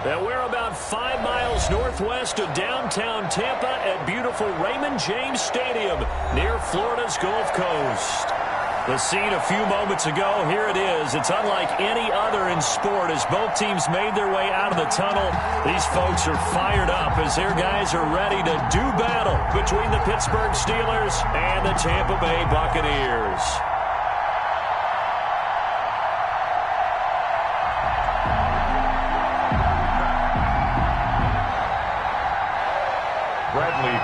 And we're about 5 miles northwest of downtown Tampa at beautiful Raymond James Stadium near Florida's Gulf Coast. The scene a few moments ago, here it is. It's unlike any other in sport as both teams made their way out of the tunnel. These folks are fired up as their guys are ready to do battle between the Pittsburgh Steelers and the Tampa Bay Buccaneers.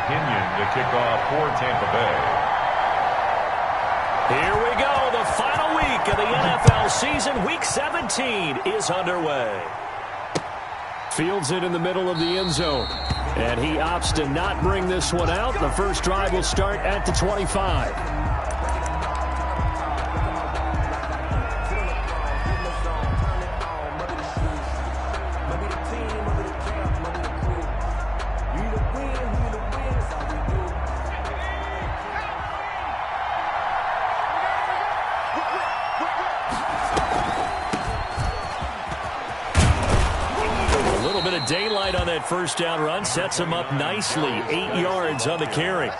Pinion to kick off for Tampa Bay. Here we go. The final week of the NFL season. Week 17 is underway. Fields it in the middle of the end zone. And he opts to not bring this one out. The first drive will start at the 25. Daylight on that first down run sets him up nicely. 8 yards on the carry.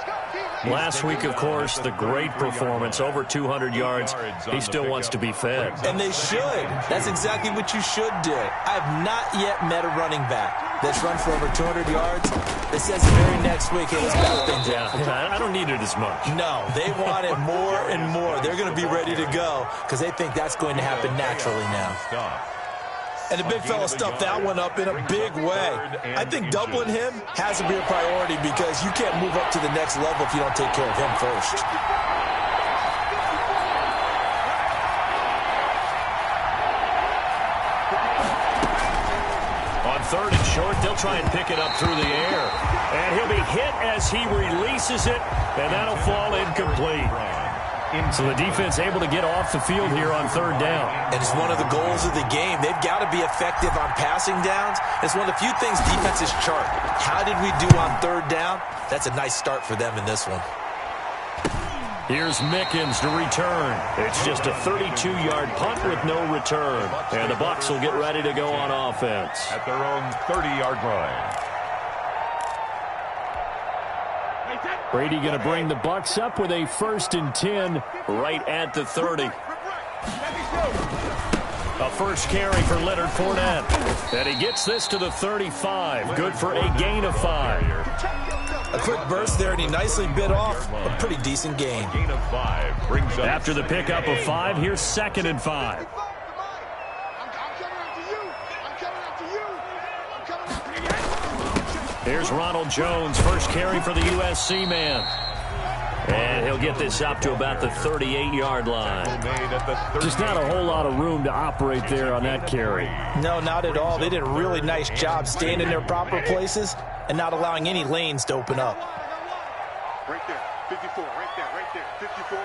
Last week, of course, the great performance, over 200 yards. He still wants to be fed. And they should. That's exactly what you should do. I have not yet met a running back that's run for over 200 yards that says the very next week, hey, let's back things up. Yeah, I don't need it as much. No, they want it more and more. They're going to be ready to go because they think that's going to happen naturally now. And the big fella stuffed that one up in a big way. I think doubling him has to be a priority because you can't move up to the next level if you don't take care of him first. On third and short, they'll try and pick it up through the air. And he'll be hit as he releases it, and that'll fall incomplete. So the defense able to get off the field here on third down. And it's one of the goals of the game. They've got to be effective on passing downs. It's one of the few things defenses chart. How did we do on third down? That's a nice start for them in this one. Here's Mickens to return. It's just a 32-yard punt with no return. And the Bucs will get ready to go on offense. At their own 30-yard line. Brady going to bring the Bucs up with a 1st and 10 right at the 30. A first carry for Leonard Fournette. And he gets this to the 35. Good for a gain of 5. A quick burst there, and he nicely bit off a pretty decent gain. Gain of 5 brings up. After the pickup of 5, here's 2nd and 5. Here's Ronald Jones, first carry for the USC man. And he'll get this up to about the 38-yard line. Just not a whole lot of room to operate there on that carry. No, not at all. They did a really nice job staying in their proper places and not allowing any lanes to open up. Right there, 54, right there, 54,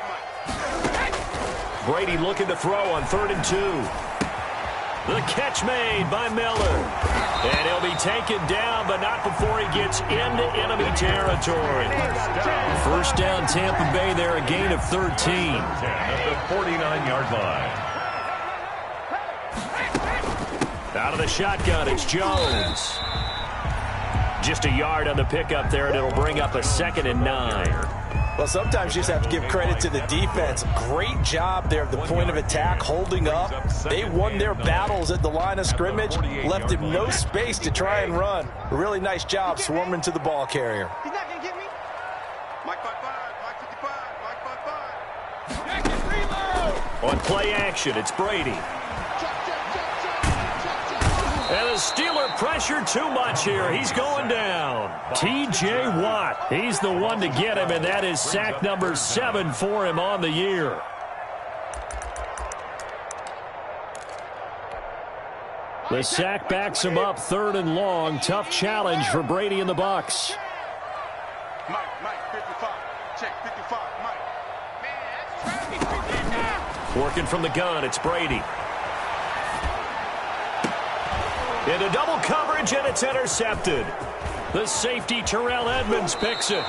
Mike. Brady looking to throw on 3rd and 2. The catch made by Miller. And he'll be taken down, but not before he gets into enemy territory. First down, Tampa Bay there, a gain of 13. At the 49-yard line. Out of the shotgun, it's Jones. Just a yard on the pickup there, and it'll bring up a 2nd and 9. Well, sometimes you just have to give credit to the defense. Great job there at the point of attack, holding up. They won their battles at the line of scrimmage, left him no space to try and run. A really nice job swarming to the ball carrier. He's not going to get me. Mike 55, Mike 55, Mike 55. On play action, it's Brady. And the Steeler pressure too much here. He's going down. T.J. Watt. He's the one to get him, and that is sack number 7 for him on the year. The sack backs him up 3rd and long. Tough challenge for Brady and the Bucs. Mike 55. Check 55, Mike. Man, that's traffic. Working from the gun, it's Brady. Into double coverage, and it's intercepted. The safety, Terrell Edmonds, picks it.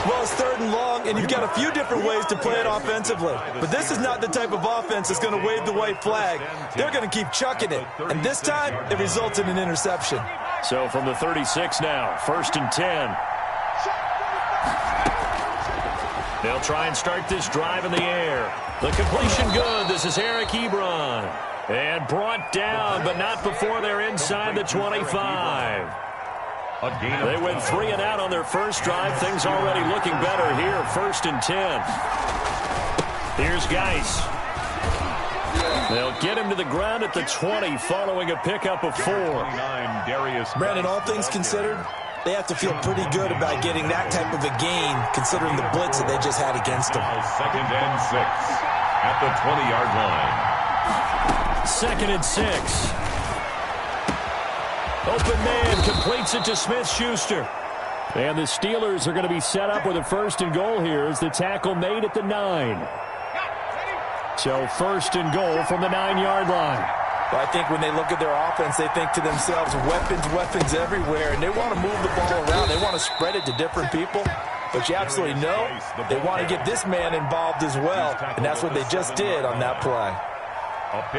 Well, it's 3rd and long, and you've got a few different ways to play it offensively. But this is not the type of offense that's going to wave the white flag. They're going to keep chucking it. And this time, it results in an interception. So from the 36 now, 1st and 10. They'll try and start this drive in the air. The completion good. This is Eric Ebron. And brought down, but not before they're inside the 25. They went 3 and out on their first drive. Things already looking better here. 1st and 10. Here's Geis. They'll get him to the ground at the 20 following a pickup of 4. Brandon, all things considered, they have to feel pretty good about getting that type of a gain considering the blitz that they just had against them. 2nd and 6 at the 20-yard line. 2nd and 6. Open man completes it to Smith-Schuster. And the Steelers are going to be set up with a 1st and goal here as the tackle made at the 9. So 1st and goal from the 9-yard line. Well, I think when they look at their offense, they think to themselves, weapons everywhere, and they want to move the ball around. They want to spread it to different people. But you absolutely know they want to get this man involved as well, and that's what they just did on that play.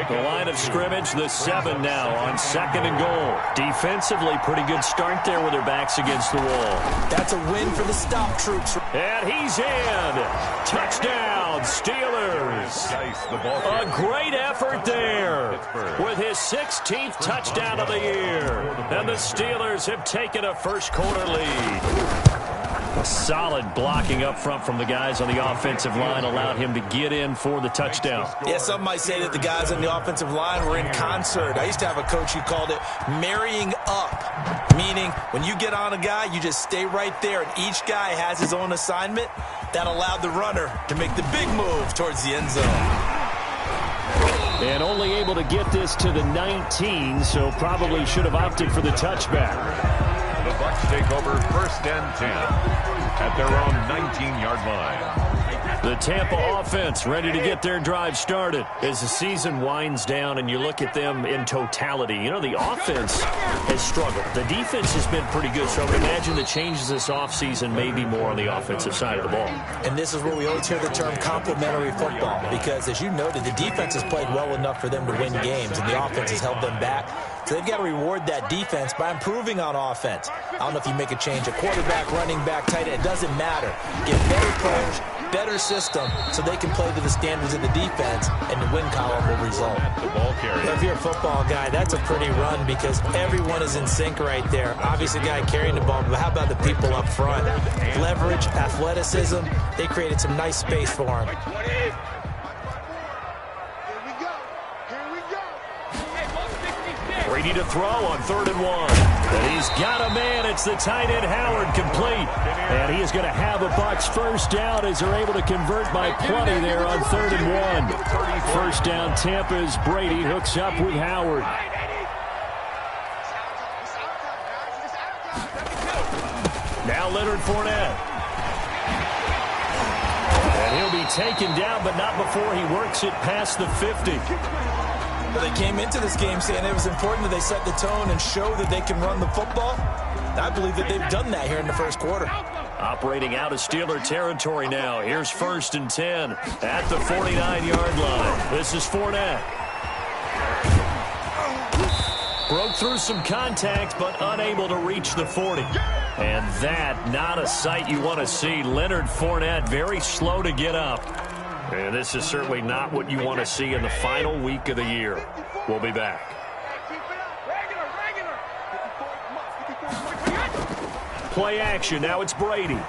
The line of scrimmage, the 7 now on 2nd and goal. Defensively, pretty good start there with their backs against the wall. That's a win for the stop troops. And he's in. Touchdown, Steelers. A great effort there with his 16th touchdown of the year. And the Steelers have taken a first-quarter lead. Solid blocking up front from the guys on the offensive line allowed him to get in for the touchdown. Yeah, some might say that the guys on the offensive line were in concert. I used to have a coach who called it marrying up, meaning when you get on a guy, you just stay right there, and each guy has his own assignment. That allowed the runner to make the big move towards the end zone. And only able to get this to the 19, so probably should have opted for the touchback. The Bucs take over 1st and 10 at their own 19-yard line. The Tampa offense ready to get their drive started. As the season winds down and you look at them in totality, you know, the offense has struggled. The defense has been pretty good, so I would imagine the changes this offseason may be more on the offensive side of the ball. And this is where we always hear the term complementary football, because as you noted, the defense has played well enough for them to win games, and the offense has held them back. So they've got to reward that defense by improving on offense. I don't know if you make a change, a quarterback, running back, tight end, it doesn't matter. Get better players, better system, so they can play to the standards of the defense, and the win column will result. If you're a football guy, that's a pretty run because everyone is in sync right there. Obviously, the guy carrying the ball, but how about the people up front? Leverage, athleticism, they created some nice space for him. Ready to throw on 3rd and 1. And he's got a man. It's the tight end Howard complete. And he is going to have a Bucs first down as they're able to convert by plenty there on 3rd and 1. First down Tampa as Brady hooks up with Howard. Now Leonard Fournette. And he'll be taken down, but not before he works it past the 50. Well, they came into this game saying it was important that they set the tone and show that they can run the football. I believe that they've done that here in the first quarter. Operating out of Steeler territory now. Here's 1st and 10 at the 49-yard line. This is Fournette. Broke through some contact, but unable to reach the 40. And that, not a sight you want to see. Leonard Fournette very slow to get up. And this is certainly not what you want to see in the final week of the year. We'll be back. Play action. Now it's Brady.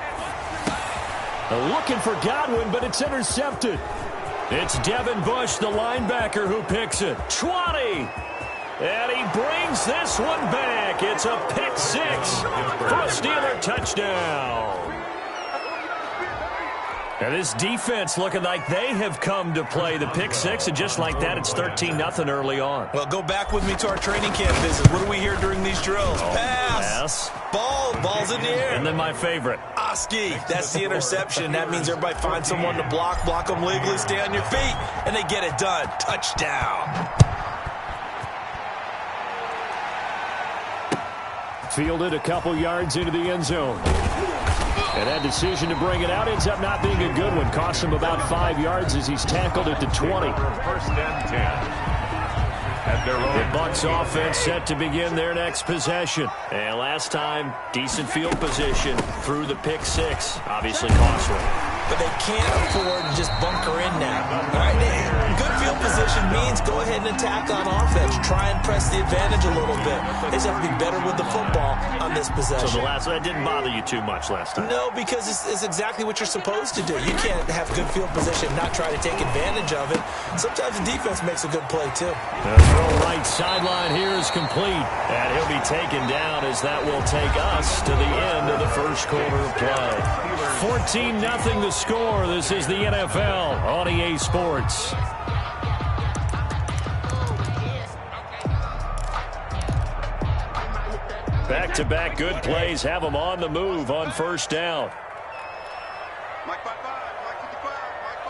Looking for Godwin, but it's intercepted. It's Devin Bush, the linebacker, who picks it. 20. And he brings this one back. It's a pick 6 for a Steeler touchdown. And this defense looking like they have come to play the pick 6, and just like that, it's 13-0 early on. Well, go back with me to our training camp visit. What do we hear during these drills? Pass. Ball's in the air. And then my favorite. Oski. That's the interception. That means everybody finds someone to block them legally, stay on your feet, and they get it done. Touchdown. Fielded a couple yards into the end zone. And that decision to bring it out ends up not being a good one. Costs him about 5 yards as he's tackled at the 20. First and 10. The Bucs offense set to begin their next possession. And last time, decent field position through the pick six. Obviously costly. But they can't afford to just bunker in now. All right, good field position means go ahead and attack on offense. Try and press the advantage a little bit. They just have to be better with the football on this possession. So that didn't bother you too much last time? No, because it's exactly what you're supposed to do. You can't have good field position and not try to take advantage of it. Sometimes the defense makes a good play, too. The throw right sideline here is complete. And he'll be taken down as that will take us to the end of the first quarter of play. 14-0 the score. This is the NFL on EA Sports. Back-to-back good plays have them on the move on first down. Mike 5-5, Mike 55, Mike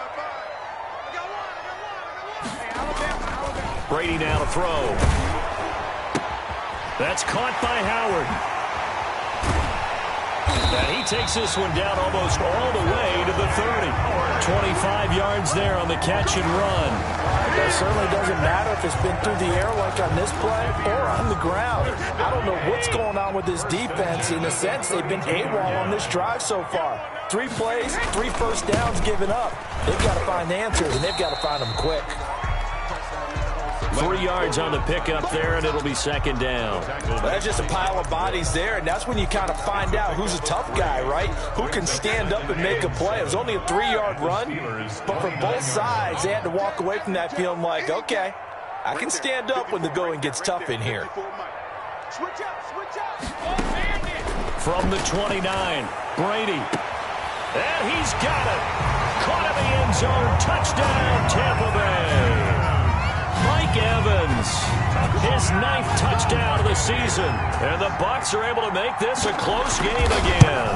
5-5. Brady now to throw. That's caught by Howard. And he takes this one down almost all the way to the 30. 25 yards there on the catch and run. That certainly doesn't matter if it's been through the air like on this play or on the ground. I don't know what's going on with this defense. In a sense, they've been AWOL on this drive so far. 3 plays, 3 first downs given up. They've got to find answers, and they've got to find them quick. 3 yards on the pickup there, and it'll be second down. Well, that's just a pile of bodies there, and that's when you kind of find out who's a tough guy, right? Who can stand up and make a play. It was only a 3-yard run, but for both sides, they had to walk away from that feeling like, okay, I can stand up when the going gets tough in here. From the 29, Brady. And he's got it. Caught in the end zone. Touchdown, Tampa Bay. Mike Evans, his 9th touchdown of the season. And the Bucs are able to make this a close game again.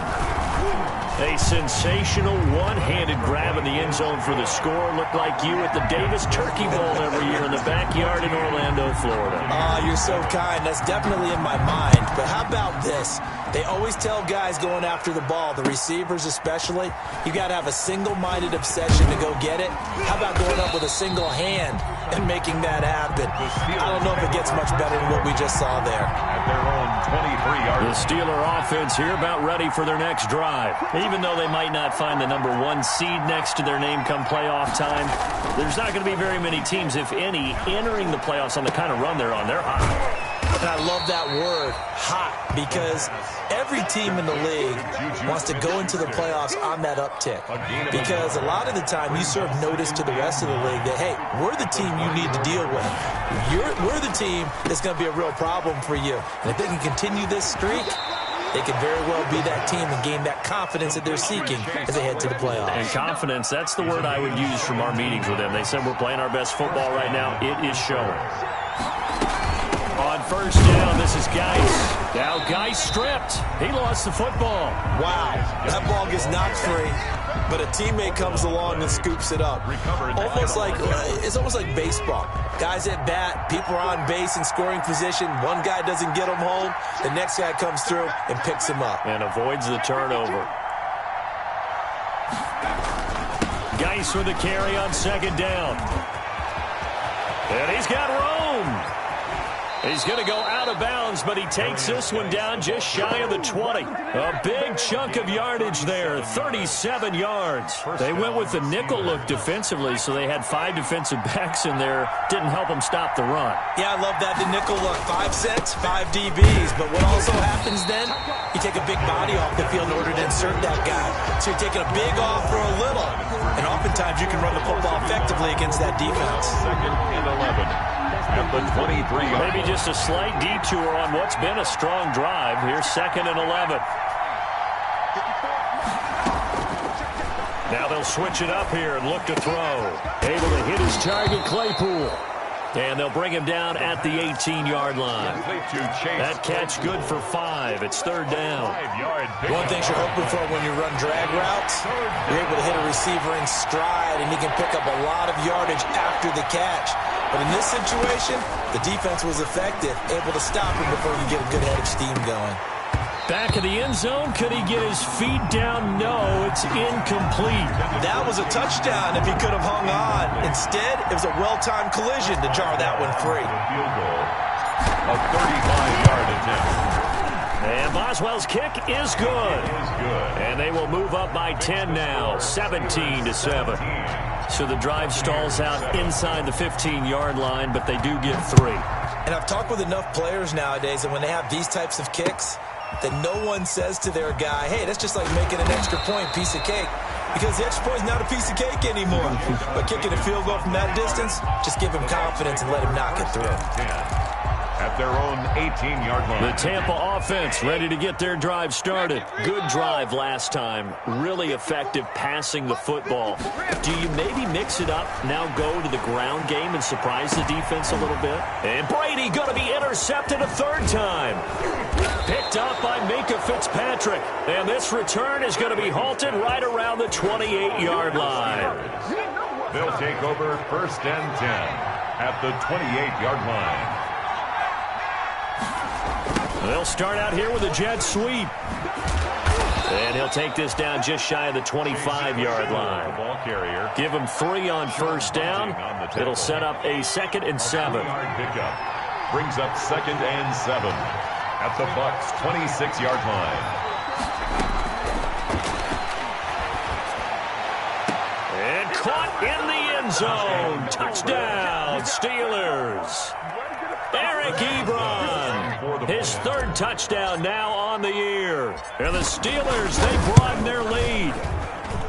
A sensational one-handed grab in the end zone for the score. Looked like you at the Davis Turkey Bowl every year in the backyard in Orlando, Florida. You're so kind. That's definitely in my mind. But how about this? They always tell guys going after the ball, the receivers especially, you got to have a single-minded obsession to go get it. How about going up with a single hand and making that happen? I don't know if it gets much better than what we just saw there. At their own 23-yard. The Steeler offense here about ready for their next drive. Even though they might not find the number 1 seed next to their name come playoff time, there's not going to be very many teams, if any, entering the playoffs on the kind of run they're on. They're hot. And I love that word, hot, because every team in the league wants to go into the playoffs on that uptick. Because a lot of the time you serve notice to the rest of the league that, hey, we're the team you need to deal with. We're the team that's going to be a real problem for you. And if they can continue this streak, they could very well be that team and gain that confidence that they're seeking as they head to the playoffs. And confidence, that's the word I would use from our meetings with them. They said we're playing our best football right now. It is showing. On first down, this is Geis. Now Geis stripped. He lost the football. Wow, that ball gets knocked free, but a teammate comes along and scoops it up. It's almost like baseball. Guys at bat, people are on base in scoring position. One guy doesn't get him home. The next guy comes through and picks him up. And avoids the turnover. Geis with the carry on second down. And he's got room. He's going to go out of bounds, but he takes this one down just shy of the 20. A big chunk of yardage there, 37 yards. They went with the nickel look defensively, so they had 5 defensive backs in there. Didn't help them stop the run. Yeah, I love that, the nickel look. 5 sets, 5 DBs. But what also happens then, you take a big body off the field in order to insert that guy. So you're taking a big off for a little. And oftentimes you can run the football effectively against that defense. Second and 11. At the 23-yard. Maybe just a slight detour on what's been a strong drive. Here's second and 11. Now they'll switch it up here and look to throw. Able to hit his target, Claypool. And they'll bring him down at the 18-yard line. That catch good for 5. It's third down. One thing you're hoping for when you run drag routes, you're able to hit a receiver in stride, and he can pick up a lot of yardage after the catch. But in this situation, the defense was effective, able to stop him before you get a good head of steam going. Back of the end zone. Could he get his feet down? No, it's incomplete. That was a touchdown if he could have hung on. Instead, it was a well-timed collision to jar that one free. Field goal. A 35-yard attempt. And Boswell's kick is good. And they will move up by 10 now, 17-7. So the drive stalls out inside the 15-yard line, but they do get 3. And I've talked with enough players nowadays, and when they have these types of kicks, that no one says to their guy, hey, that's just like making an extra point, piece of cake. Because the extra point is not a piece of cake anymore. But kicking a field goal from that distance, just give him confidence and let him knock it through. At their own 18-yard line. The Tampa offense ready to get their drive started. Good drive last time. Really effective passing the football. Do you maybe mix it up, now go to the ground game and surprise the defense a little bit? And Brady going to be intercepted a third time. Picked up by Minkah Fitzpatrick. And this return is going to be halted right around the 28-yard line. They'll take over 1st and 10 at the 28-yard line. They'll start out here with a jet sweep. And he'll take this down just shy of the 25-yard line. Ball carrier. Give him 3 on first down. It'll set up a 2nd and 7. Pickup. Brings up 2nd and 7 at the Bucks' 26-yard line. And caught in the end zone. Touchdown, Steelers. Eric Ebron, his 3rd touchdown now on the year. And the Steelers, they broaden their lead.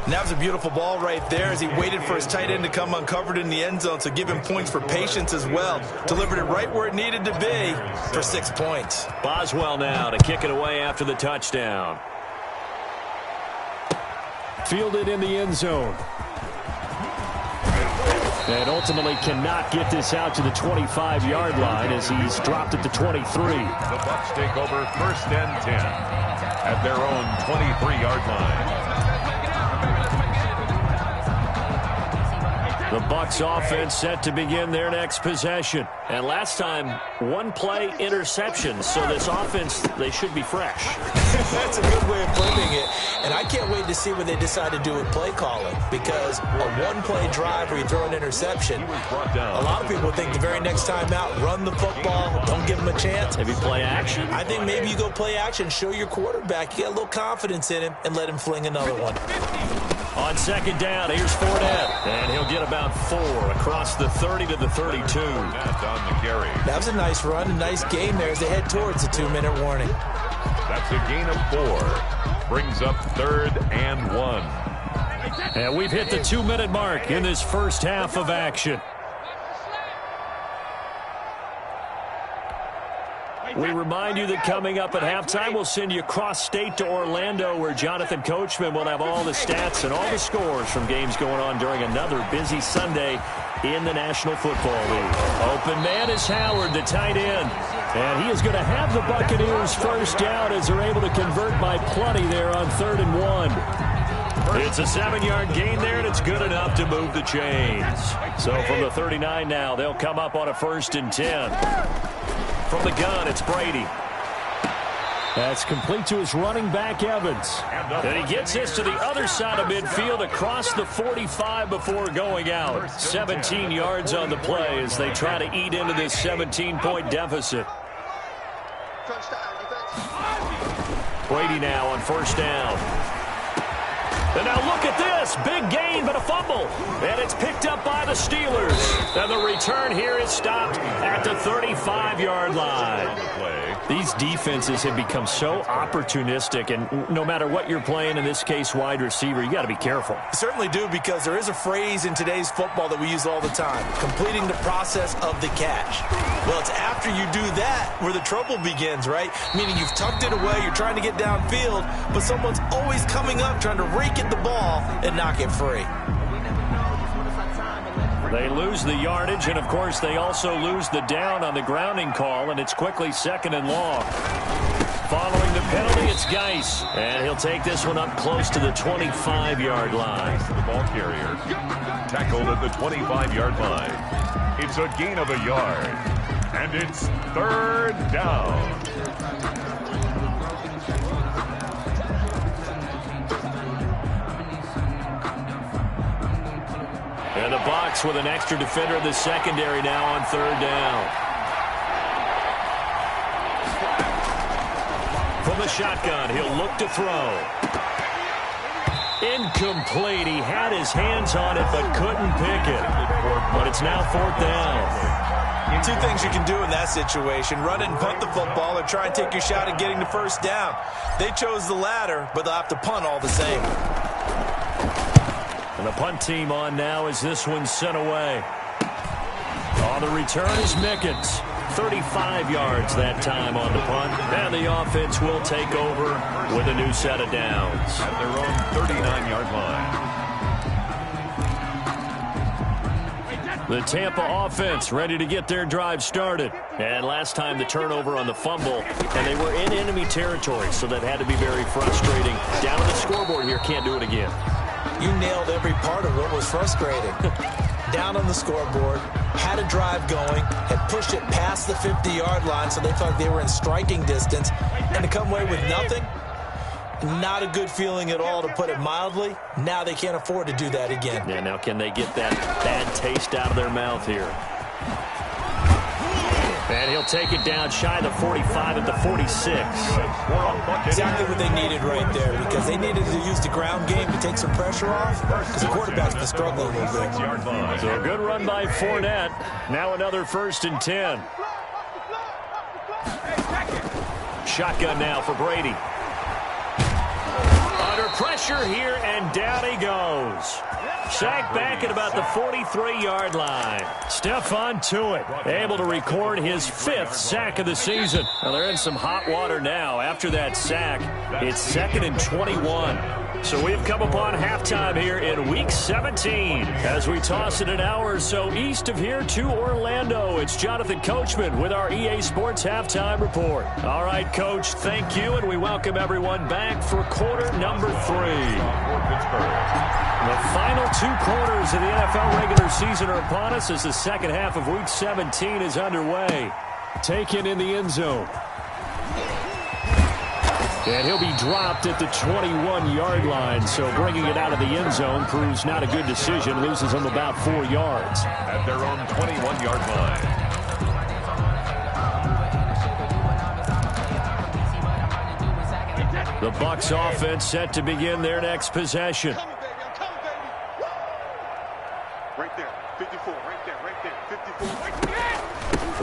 And that was a beautiful ball right there as he waited for his tight end to come uncovered in the end zone, so give him points for patience as well. Delivered it right where it needed to be for 6 points. Boswell now to kick it away after the touchdown. Fielded in the end zone. And ultimately cannot get this out to the 25-yard line as he's dropped at the 23. The Bucks take over 1st and 10 at their own 23-yard line. The Bucks offense set to begin their next possession. And last time, 1-play interception. So this offense, they should be fresh. That's a good way of putting it. And I can't wait to see what they decide to do with play calling. Because a 1-play drive where you throw an interception, a lot of people think the very next time out, run the football, don't give him a chance. Maybe play action? I think maybe you go play action, show your quarterback, you get a little confidence in him, and let him fling another one. On 2nd down, here's Fournette. And he'll get about 4 across the 30 to the 32. On the carry. That was a nice run, a nice game there as they head towards the 2-minute warning. That's a gain of 4. Brings up 3rd and 1. And we've hit the 2-minute mark in this first half of action. We remind you that coming up at halftime, we'll send you across-state to Orlando, where Jonathan Coachman will have all the stats and all the scores from games going on during another busy Sunday in the National Football League. Open man is Howard, the tight end. And he is going to have the Buccaneers first down as they're able to convert by plenty there on 3rd and 1. It's a 7-yard gain there, and it's good enough to move the chains. So from the 39 now, they'll come up on a 1st and 10. From the gun, it's Brady. That's complete to his running back, Evans. And he gets this to the other side of midfield across the 45 before going out. 17 yards on the play as they try to eat into this 17-point deficit. Brady now on 1st down. And now look at this. Big gain, but a fumble. And it's picked up by the Steelers. And the return here is stopped at the 35-yard line. These defenses have become so opportunistic, and no matter what you're playing, in this case wide receiver, you got to be careful. Certainly do, because there is a phrase in today's football that we use all the time, completing the process of the catch. Well, it's after you do that where the trouble begins, right? Meaning you've tucked it away, you're trying to get downfield, but someone's always coming up trying to rake at the ball and knock it free. They lose the yardage, and of course they also lose the down on the grounding call, and it's quickly 2nd and long. Following the penalty, it's Geis, and he'll take this one up close to the 25-yard line. The ball carrier tackled at the 25-yard line. It's a gain of a yard, and it's 3rd down. And the Bucs with an extra defender in the secondary now on third down. From the shotgun, he'll look to throw. Incomplete. He had his hands on it but couldn't pick it. But it's now fourth down. Two things you can do in that situation: run it and punt the football, or try and take your shot at getting the first down. They chose the latter, but they'll have to punt all the same. And the punt team on now as this one's sent away. On the return is Mickens. 35 yards that time on the punt. And the offense will take over with a new set of downs. At their own 39-yard line. The Tampa offense ready to get their drive started. And last time the turnover on the fumble, and they were in enemy territory, so that had to be very frustrating. Down on the scoreboard here, can't do it again. You nailed every part of what was frustrating. Down on the scoreboard, had a drive going, had pushed it past the 50-yard line, so they felt they were in striking distance, and to come away with nothing, not a good feeling at all, to put it mildly. Now they can't afford to do that again. Yeah, now can they get that bad taste out of their mouth here? And he'll take it down shy of the 45 at the 46. Exactly what they needed right there, because they needed to use the ground game to take some pressure off, because the quarterback's been struggling a little bit. So a good run by Fournette. Now another 1st and 10. Shotgun now for Brady. Under pressure here, and down he goes. Sacked back at about the 43-yard line. Stephon Tuitt able to record his 5th sack of the season. Well, they're in some hot water now. After that sack, it's 2nd and 21. So we've come upon halftime here in Week 17. As we toss it an hour or so east of here to Orlando, it's Jonathan Coachman with our EA Sports Halftime Report. All right, Coach, thank you, and we welcome everyone back for quarter number 3. The final 2 quarters of the NFL regular season are upon us as the second half of Week 17 is underway. Taken in the end zone. And he'll be dropped at the 21-yard line, so bringing it out of the end zone proves not a good decision. Loses him about 4 yards. At their own 21-yard line. The Bucs offense set to begin their next possession. Right there, 54, right there, 54, right there.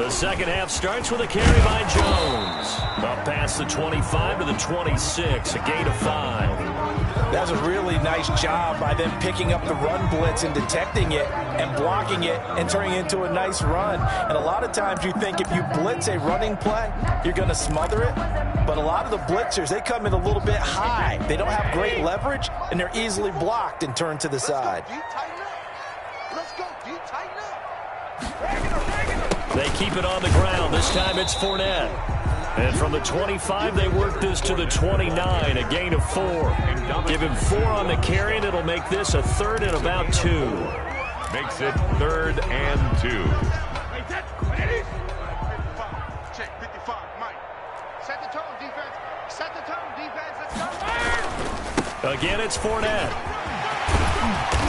The second half starts with a carry by Jones. Up past the 25 to the 26, a gain of 5. That was a really nice job by them picking up the run blitz and detecting it and blocking it and turning it into a nice run. And a lot of times you think if you blitz a running play, you're going to smother it. But a lot of the blitzers, they come in a little bit high. They don't have great leverage, and they're easily blocked and turned to the side. Let's go, D, tighten up. They keep it on the ground. This time it's Fournette. And from the 25, they work this to the 29, a gain of 4. Give him 4 on the carry, and it'll make this a 3rd and about 2. Makes it 3rd and 2. Check, 55, Mike. Set the tone, defense. Set the tone, defense. Let's go. Again, it's Fournette.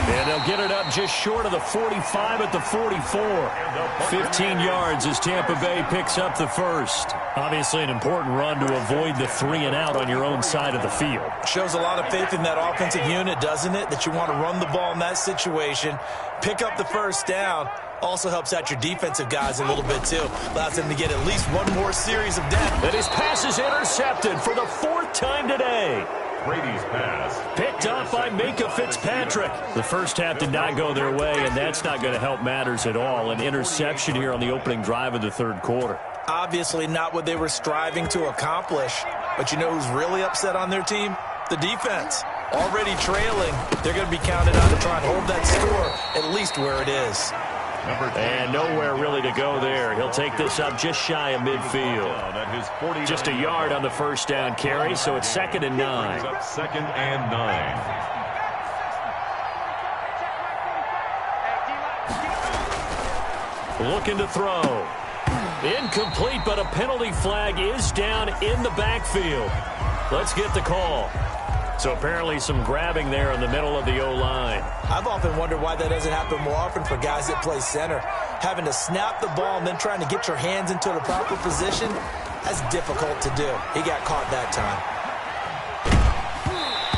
And they'll get it up just short of the 45 at the 44. 15 yards as Tampa Bay picks up the first. Obviously an important run to avoid the 3-and-out on your own side of the field. Shows a lot of faith in that offensive unit, doesn't it? That you want to run the ball in that situation, pick up the first down. Also helps out your defensive guys a little bit, too. Allows them to get at least one more series of depth. And his pass is intercepted for the 4th time today. Brady's pass. Picked up by Minkah Fitzpatrick. The first half did not go their way, and that's not going to help matters at all. An interception here on the opening drive of the 3rd quarter. Obviously not what they were striving to accomplish. But you know who's really upset on their team? The defense. Already trailing. They're going to be counted on to try and hold that score at least where it is. And nowhere really to go there. He'll take this up just shy of midfield. Just a yard on the first down carry, so it's 2nd and 9. 2nd and 9. Looking to throw. Incomplete, but a penalty flag is down in the backfield. Let's get the call. So apparently some grabbing there in the middle of the O-line. I've often wondered why that doesn't happen more often for guys that play center. Having to snap the ball and then trying to get your hands into the proper position, that's difficult to do. He got caught that time.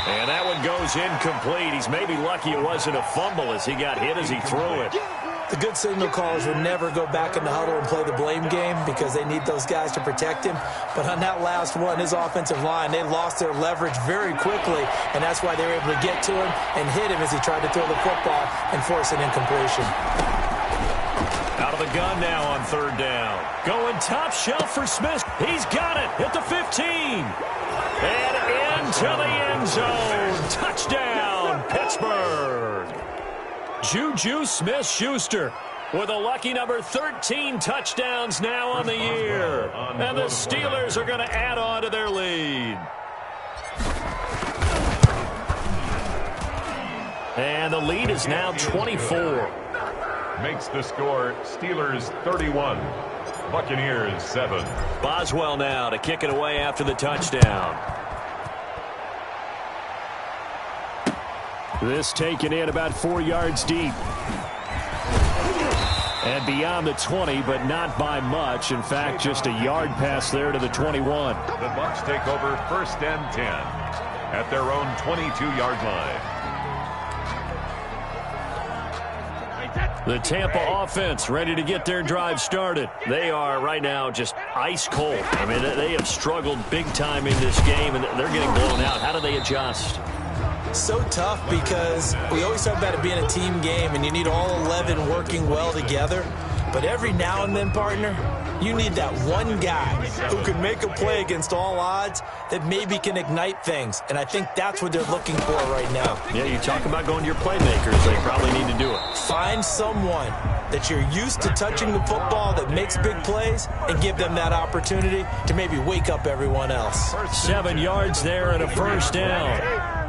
And that one goes incomplete. He's maybe lucky it wasn't a fumble as he got hit as he threw it. The good signal callers would never go back in the huddle and play the blame game because they need those guys to protect him. But on that last one, his offensive line, they lost their leverage very quickly, and that's why they were able to get to him and hit him as he tried to throw the football and force an incompletion. Out of the gun now on third down. Going top shelf for Smith. He's got it at the 15. And into the end zone. Touchdown, Pittsburgh. Juju Smith-Schuster with a lucky number 13 touchdowns now on the year. And the Steelers are going to add on to their lead. And the lead is now 24. Makes the score Steelers 31, Buccaneers 7. Boswell now to kick it away after the touchdown. This taken in about 4 yards deep. And beyond the 20, but not by much. In fact, just a yard pass there to the 21. The Bucs take over 1st and 10 at their own 22-yard line. The Tampa offense ready to get their drive started. They are right now just ice cold. I mean, they have struggled big time in this game, and they're getting blown out. How do they adjust? So tough because we always talk about it being a team game, and you need all 11 working well together. But every now and then, partner, you need that one guy who can make a play against all odds that maybe can ignite things. And I think that's what they're looking for right now. Yeah, you talk about going to your playmakers. They probably need to do it. Find someone that you're used to touching the football that makes big plays and give them that opportunity to maybe wake up everyone else. 7 yards there and a first down.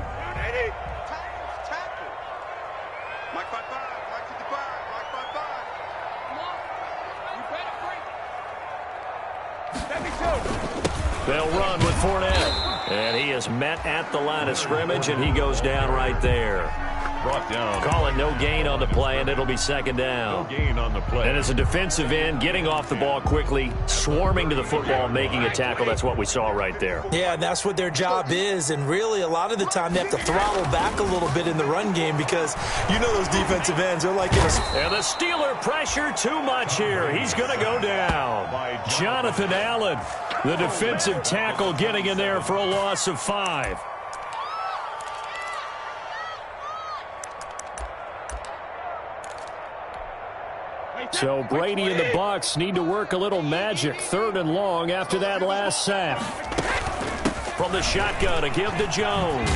They'll run with Fournette. And he is met at the line of scrimmage, and he goes down right there. Brought down. Call it no gain on the play, and it'll be second down. No gain on the play. And as a defensive end, getting off the ball quickly, swarming to the football, making a tackle, that's what we saw right there. Yeah, and that's what their job is. And really, a lot of the time, they have to throttle back a little bit in the run game because you know those defensive ends are like in a... And the Steeler pressure too much here. He's going to go down. Jonathan Allen, the defensive tackle, getting in there for a loss of 5. So Brady and the Bucs need to work a little magic. 3rd and long after that last sack. From the shotgun to give to Jones.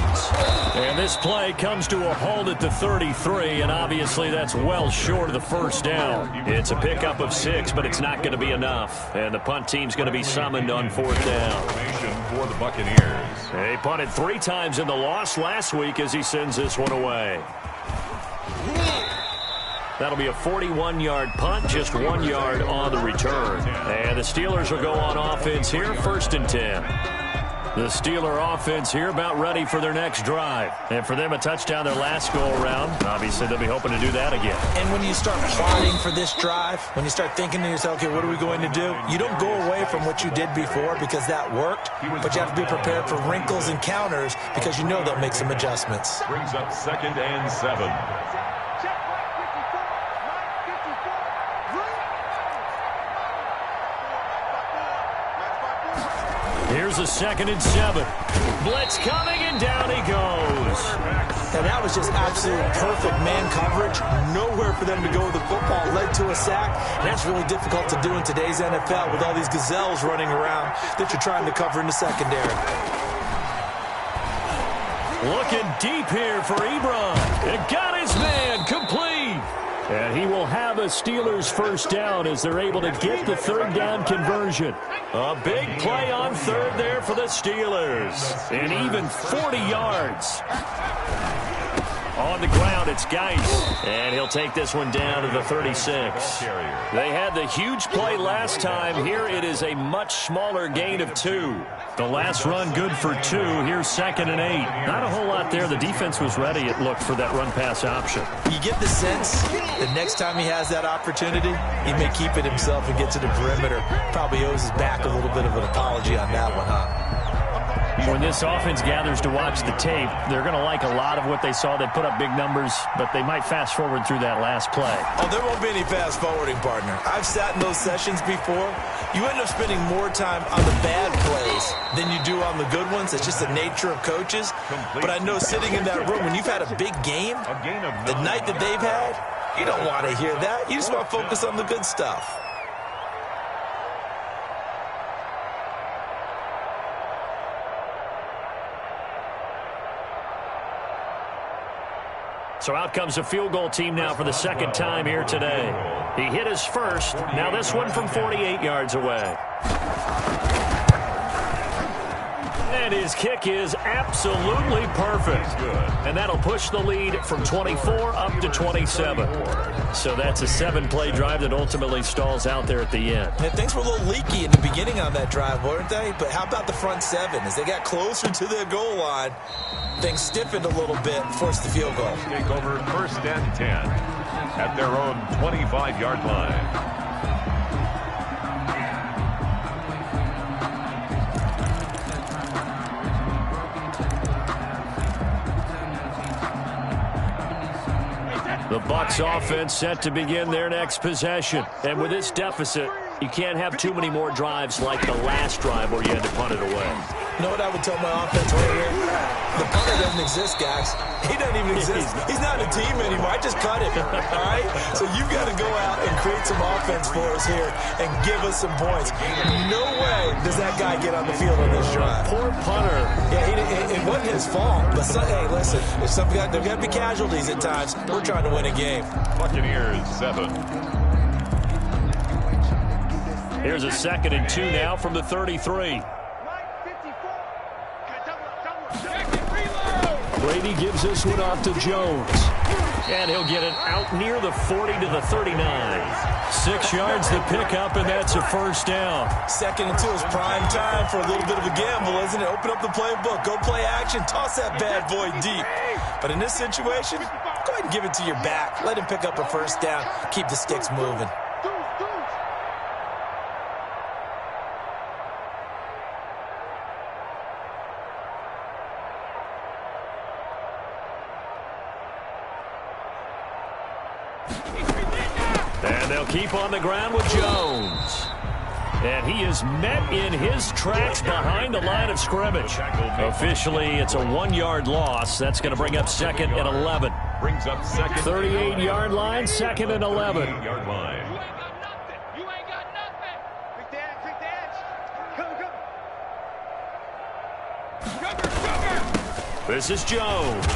And this play comes to a halt at the 33, and obviously that's well short of the first down. It's a pickup of 6, but it's not going to be enough. And the punt team's going to be summoned on 4th down. For the Buccaneers. He punted 3 times in the loss last week as he sends this one away. That'll be a 41-yard punt, just 1 yard on the return. And the Steelers will go on offense here, 1st and 10. The Steeler offense here about ready for their next drive. And for them, a touchdown their last go-around. Obviously, they'll be hoping to do that again. And when you start plotting for this drive, when you start thinking to yourself, okay, what are we going to do? You don't go away from what you did before because that worked, but you have to be prepared for wrinkles and counters because you know they'll make some adjustments. Brings up 2nd and 7. Here's a 2nd and 7. Blitz coming, and down he goes. And that was just absolute perfect man coverage. Nowhere for them to go with the football. Led to a sack. And that's really difficult to do in today's NFL with all these gazelles running around that you're trying to cover in the secondary. Looking deep here for Ebron. It got his man complete. And he will have a Steelers first down as they're able to get the 3rd down conversion. A big play on 3rd there for the Steelers. And even 40 yards. On the ground, it's Geis. And he'll take this one down to the 36. They had the huge play last time. Here it is a much smaller gain of 2. The last run good for 2. Here's 2nd and 8. Not a whole lot there. The defense was ready, it looked, for that run-pass option. You get the sense the next time he has that opportunity, he may keep it himself and get to the perimeter. Probably owes his back a little bit of an apology on that one, huh? When this offense gathers to watch the tape, they're going to like a lot of what they saw. They put up big numbers, but they might fast forward through that last play. Oh, there won't be any fast forwarding, partner. I've sat in those sessions before. You end up spending more time on the bad plays than you do on the good ones. It's just the nature of coaches. But I know sitting in that room, when you've had a big game, the night that they've had, you don't want to hear that. You just want to focus on the good stuff. So out comes a field goal team now for the second time here today. He hit his first. Now this one from 48 yards away. And his kick is absolutely perfect. And that'll push the lead from 24 up to 27. So that's a 7-play drive that ultimately stalls out there at the end. Yeah, things were a little leaky in the beginning on that drive, weren't they? But how about the front 7? As they got closer to their goal line, things stiffened a little bit, forced the field goal. Take over 1st and 10 at their own 25-yard line. The Bucs offense set to begin their next possession. And with this deficit, you can't have too many more drives like the last drive where you had to punt it away. You know what I would tell my offense right here? The punter doesn't exist, guys. He doesn't even exist. He's not a team anymore. I just cut him, all right? So you've got to go out and create some offense for us here and give us some points. No way does that guy get on the field on this drive. Poor punter. Yeah, it wasn't his fault. But, hey, listen, there's got to be casualties at times. We're trying to win a game. Buccaneers 7. Here's a 2nd and 2 now from the 33. Brady gives this one off to Jones. And he'll get it out near the 40 to the 39. 6 yards the pickup, and that's a first down. 2nd and 2 is prime time for a little bit of a gamble, isn't it? Open up the playbook, go play action, toss that bad boy deep. But in this situation, go ahead and give it to your back. Let him pick up a first down. Keep the sticks moving. And they'll keep on the ground with Jones. And he is met in his tracks behind the line of scrimmage. Officially, it's a 1-yard loss. That's going to bring up 2nd and 11. Brings up 2nd. 38-yard line, 2nd and 11. 38-yard line. You ain't got nothing. Quick dance. Come. This is Jones.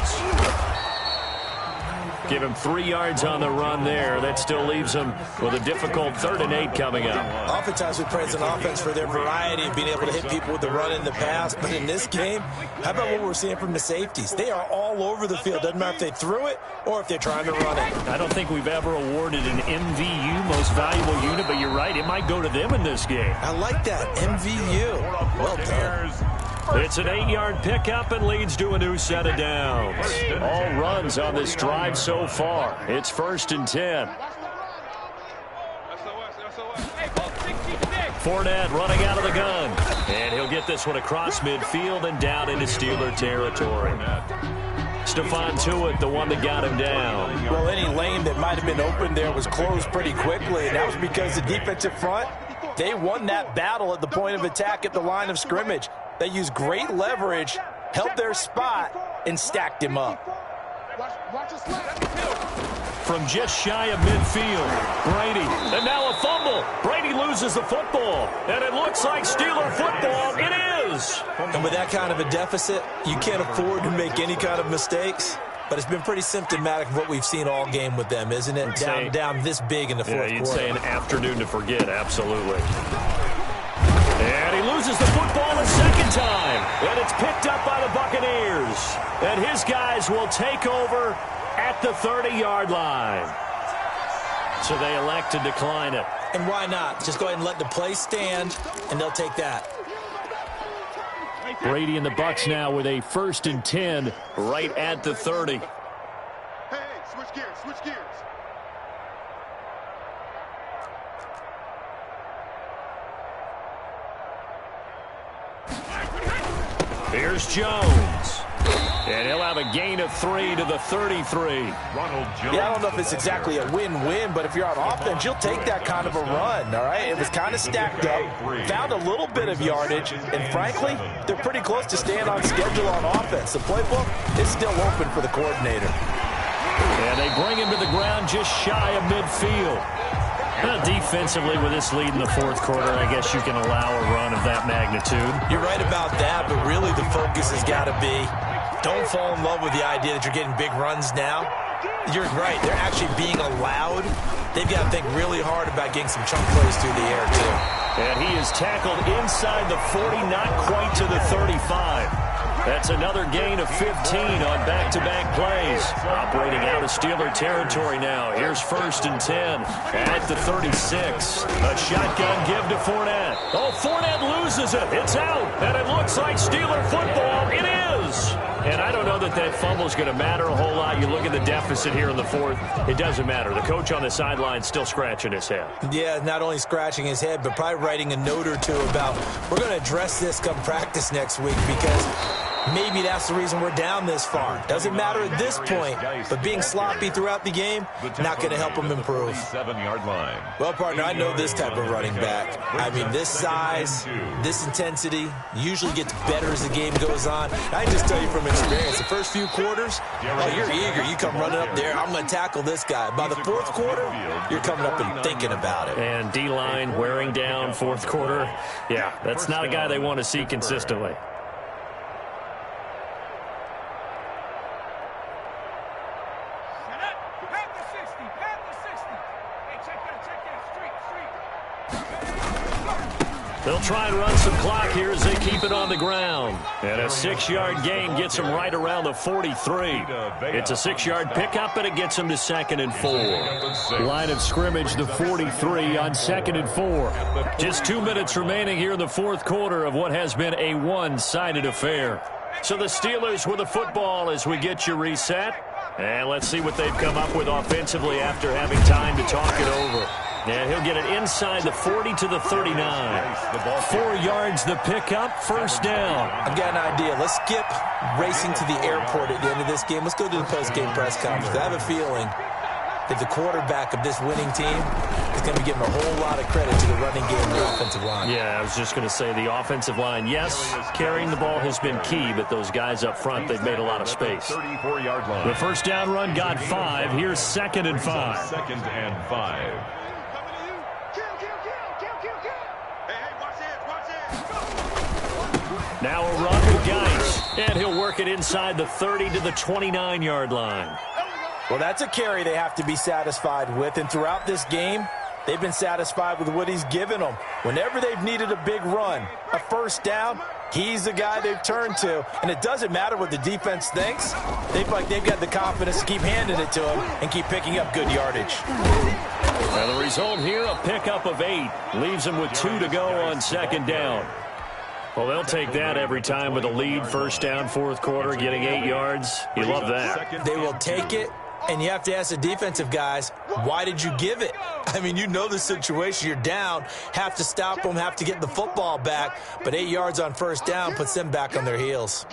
Give him 3 yards on the run there. That still leaves him with a difficult 3rd and 8 coming up. Oftentimes we praise an offense for their variety of being able to hit people with the run in the pass. But in this game, how about what we're seeing from the safeties? They are all over the field. Doesn't matter if they threw it or if they're trying to run it. I don't think we've ever awarded an MVU, most valuable unit, but you're right. It might go to them in this game. I like that. MVU. Well done. It's an 8-yard pickup and leads to a new set of downs. All runs on this drive so far. It's 1st and 10. Fournette running out of the gun. And he'll get this one across midfield and down into Steeler territory. Stephon Tuitt, the one that got him down. Well, any lane that might have been open there was closed pretty quickly, and that was because the defensive front, they won that battle at the point of attack at the line of scrimmage. They used great leverage, held their spot, and stacked him up. From just shy of midfield, Brady. And now a fumble. Brady loses the football. And it looks like Steeler football. It is. And with that kind of a deficit, you can't afford to make any kind of mistakes. But it's been pretty symptomatic of what we've seen all game with them, isn't it? Down this big in the fourth quarter. You'd say an afternoon to forget, absolutely. And he loses the football a second time. And it's picked up by the Buccaneers. And his guys will take over at the 30-yard line. So they elect to decline it. And why not? Just go ahead and let the play stand, and they'll take that. Brady and the Bucs now with a 1st and 10 right at the 30. Hey, switch gears, switch gears. Here's Jones. And he'll have a gain of 3 to the 33. Ronald Jones. Yeah, I don't know if it's exactly a win-win, but if you're on offense, you'll take that kind of a run, all right? It was kind of stacked up, found a little bit of yardage, and frankly, they're pretty close to staying on schedule on offense. The playbook is still open for the coordinator. And they bring him to the ground just shy of midfield. Defensively, with this lead in the 4th quarter, I guess you can allow a run of that magnitude. You're right about that, but really the focus has got to be, don't fall in love with the idea that you're getting big runs now. You're right. They're actually being allowed. They've got to think really hard about getting some chunk plays through the air, too. And he is tackled inside the 40, not quite to the 35. That's another gain of 15 on back-to-back plays. Operating out of Steeler territory now. Here's 1st and 10 at the 36. A shotgun give to Fournette. Oh, Fournette loses it. It's out. And it looks like Steeler football. It is. And I don't know that that fumble is going to matter a whole lot. You look at the deficit here in the 4th. It doesn't matter. The coach on the sideline still scratching his head. Yeah, not only scratching his head, but probably writing a note or two about, we're going to address this come practice next week because maybe that's the reason we're down this far. Doesn't matter at this point, but being sloppy throughout the game, not going to help them improve. 7-yard line. Well, partner, I know this type of running back. I mean, this size, this intensity usually gets better as the game goes on. I can just tell you from experience, the first few quarters, oh, you're eager. You come running up there, I'm going to tackle this guy. By the 4th quarter, you're coming up and thinking about it. And D-line wearing down 4th quarter. Yeah, that's not a guy they want to see consistently. They'll try and run some clock here as they keep it on the ground. And a 6-yard gain gets them right around the 43. It's a 6-yard pickup, and it gets them to 2nd and 4. Line of scrimmage, the 43 on 2nd and 4. Just 2 minutes remaining here in the 4th quarter of what has been a one-sided affair. So the Steelers with the football as we get you reset. And let's see what they've come up with offensively after having time to talk it over. And he'll get it inside the 40 to the 39. 4 yards the pickup, 1st down. I've got an idea. Let's skip racing to the airport at the end of this game. Let's go to the post-game press conference. I have a feeling that the quarterback of this winning team is going to be giving a whole lot of credit to the running game and the offensive line. Yeah, I was just going to say the offensive line, yes, carrying the ball has been key, but those guys up front, they've made a lot of space. 34-yard line. The 1st down run got 5. Here's 2nd and 5. 2nd and 5. Now a run with Geis, and he'll work it inside the 30 to the 29-yard line. Well, that's a carry they have to be satisfied with, and throughout this game, they've been satisfied with what he's given them. Whenever they've needed a big run, a 1st down, he's the guy they've turned to, and it doesn't matter what the defense thinks. They've got the confidence to keep handing it to him and keep picking up good yardage. Now the result here, a pickup of 8, leaves them with 2 to go on 2nd down. Well, they'll take that every time with a lead, 1st down, 4th quarter, getting 8 yards. You love that. They will take it, and you have to ask the defensive guys, why did you give it? I mean, you know the situation. You're down, have to stop them, have to get the football back, but 8 yards on 1st down puts them back on their heels.